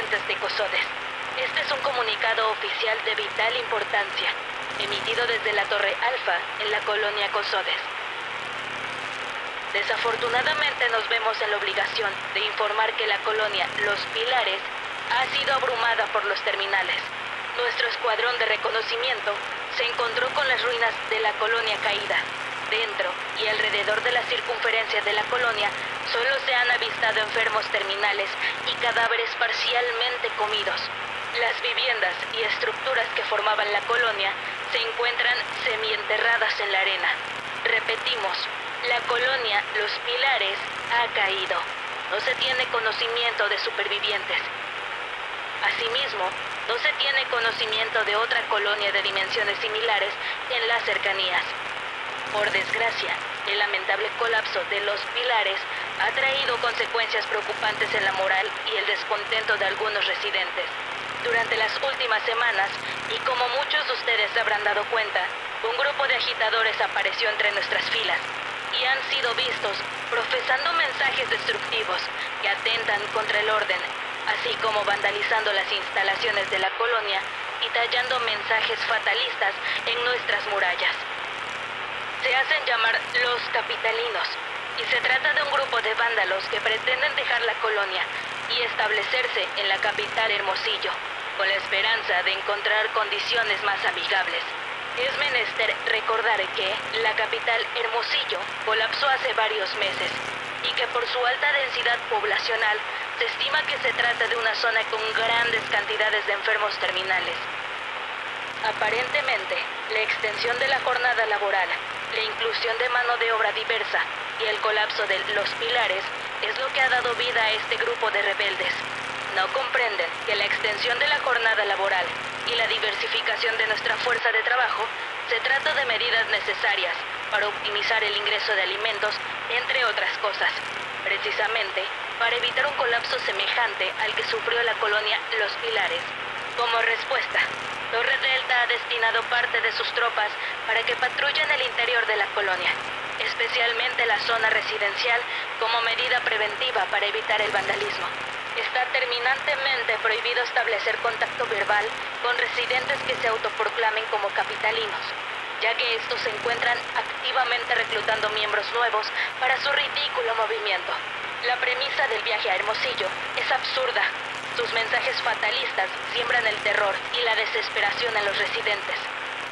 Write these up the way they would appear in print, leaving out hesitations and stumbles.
sobrevivientes de Cosodes. Este es un comunicado oficial de vital importancia, emitido desde la Torre Alfa en la colonia Cosodes. Desafortunadamente nos vemos en la obligación de informar que la colonia Los Pilares ha sido abrumada por los terminales. Nuestro escuadrón de reconocimiento se encontró con las ruinas de la colonia caída. Dentro y alrededor de la circunferencia de la colonia solo se han avistado enfermos terminales y cadáveres parcialmente comidos. Las viviendas y estructuras que formaban la colonia se encuentran semienterradas en la arena. Repetimos, la colonia Los Pilares ha caído. No se tiene conocimiento de supervivientes. Asimismo, no se tiene conocimiento de otra colonia de dimensiones similares en las cercanías. Por desgracia, el lamentable colapso de Los Pilares ha traído consecuencias preocupantes en la moral y el descontento de algunos residentes. Durante las últimas semanas, y como muchos de ustedes se habrán dado cuenta, un grupo de agitadores apareció entre nuestras filas y han sido vistos profesando mensajes destructivos que atentan contra el orden, así como vandalizando las instalaciones de la colonia y tallando mensajes fatalistas en nuestras murallas. Se hacen llamar los capitalinos, y se trata de un grupo de vándalos que pretenden dejar la colonia y establecerse en la capital Hermosillo, con la esperanza de encontrar condiciones más amigables. Es menester recordar que la capital Hermosillo colapsó hace varios meses, y que por su alta densidad poblacional se estima que se trata de una zona con grandes cantidades de enfermos terminales. Aparentemente, la extensión de la jornada laboral, la inclusión de mano de obra diversa y el colapso de Los Pilares es lo que ha dado vida a este grupo de rebeldes. No comprenden que la extensión de la jornada laboral y la diversificación de nuestra fuerza de trabajo se trata de medidas necesarias para optimizar el ingreso de alimentos, entre otras cosas. Precisamente, para evitar un colapso semejante al que sufrió la colonia Los Pilares. Como respuesta, Torre Delta ha destinado parte de sus tropas para que patrullen el interior de la colonia, especialmente la zona residencial, como medida preventiva para evitar el vandalismo. Está terminantemente prohibido establecer contacto verbal con residentes que se autoproclamen como capitalinos, ya que estos se encuentran activamente reclutando miembros nuevos para su ridículo movimiento. La premisa del viaje a Hermosillo es absurda. Sus mensajes fatalistas siembran el terror y la desesperación en los residentes,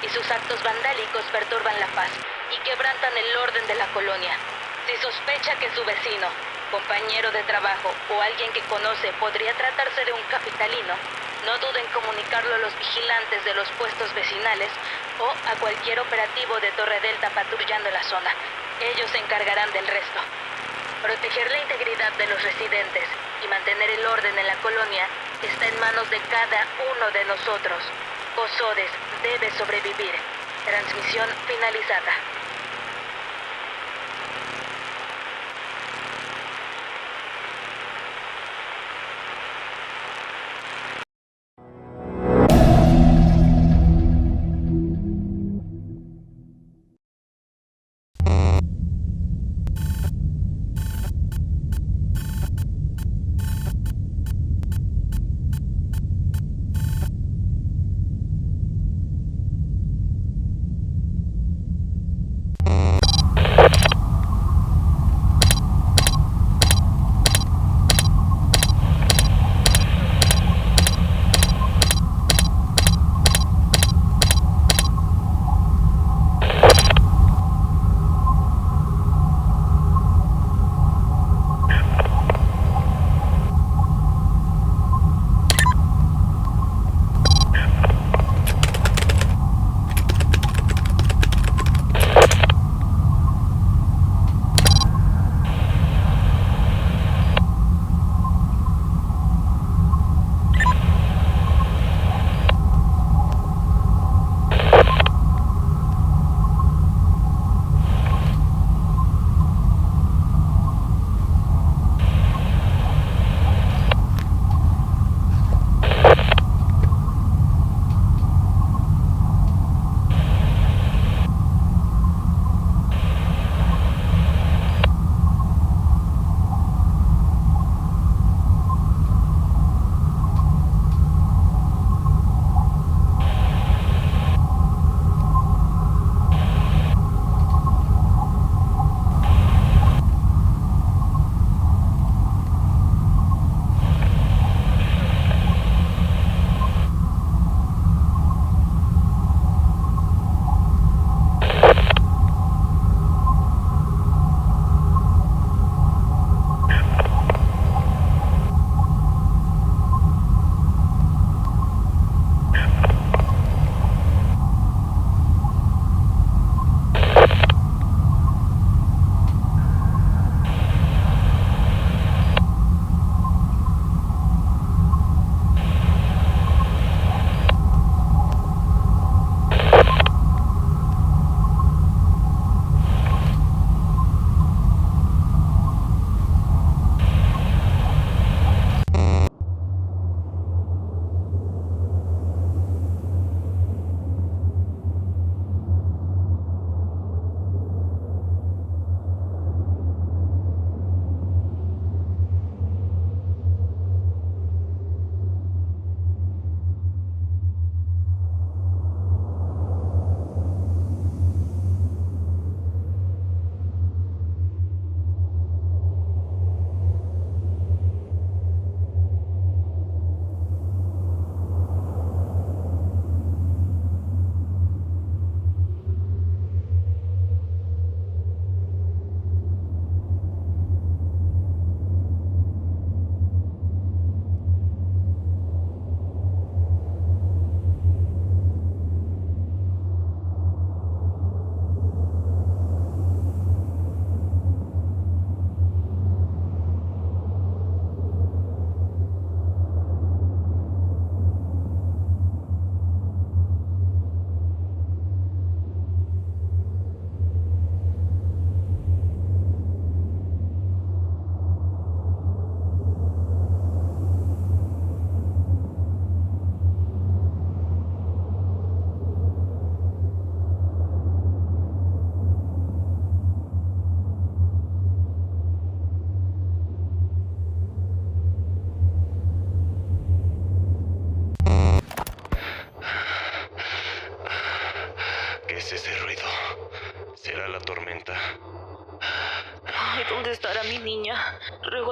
y sus actos vandálicos perturban la paz y quebrantan el orden de la colonia. Si sospecha que su vecino, compañero de trabajo o alguien que conoce podría tratarse de un capitalino, no dude en comunicarlo a los vigilantes de los puestos vecinales o a cualquier operativo de Torre Delta patrullando la zona. Ellos se encargarán del resto. Proteger la integridad de los residentes y mantener el orden en la colonia está en manos de cada uno de nosotros. Cosodes debe sobrevivir. Transmisión finalizada.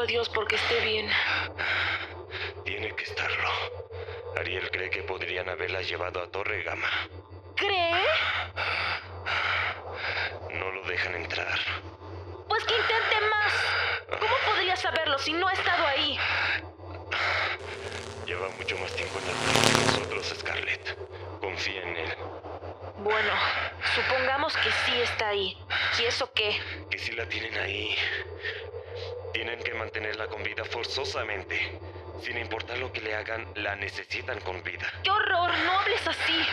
a Dios porque esté bien. Tiene que estarlo. Ariel cree que podrían haberla llevado a Torre Gamma. ¿Cree? No lo dejan entrar. Pues que intente más. ¿Cómo podría saberlo si no ha estado ahí? Lleva mucho más tiempo en la torre que nosotros, Scarlett. Confía en él. Bueno, supongamos que sí está ahí. ¿Y eso qué? Que si la tienen ahí, tienen que mantenerla con vida forzosamente. Sin importar lo que le hagan, la necesitan con vida. ¡Qué horror! No hables así.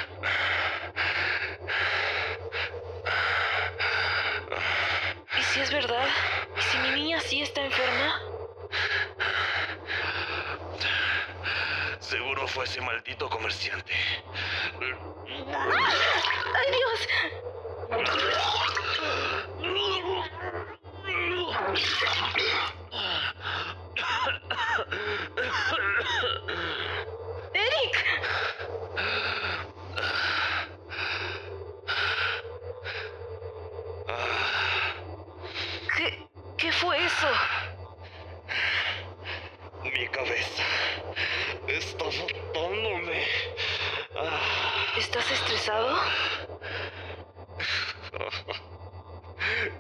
¿Y si es verdad? ¿Y si mi niña sí está enferma? Seguro fue ese maldito comerciante. ¡Ay, Dios! ¡Eric! ¿Qué fue eso? Mi cabeza está matándome. ¿Estás estresado?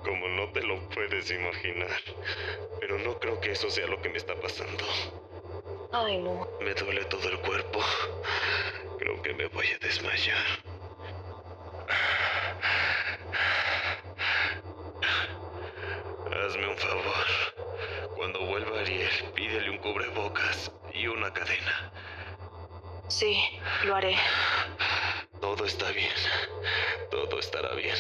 Como no te lo puedes imaginar. Pero no creo que eso sea lo que me está pasando. Ay, no. Me duele todo el cuerpo. Creo que me voy a desmayar. Hazme un favor. Cuando vuelva Ariel, pídele un cubrebocas y una cadena. Sí, lo haré. Todo está bien. Todo estará bien.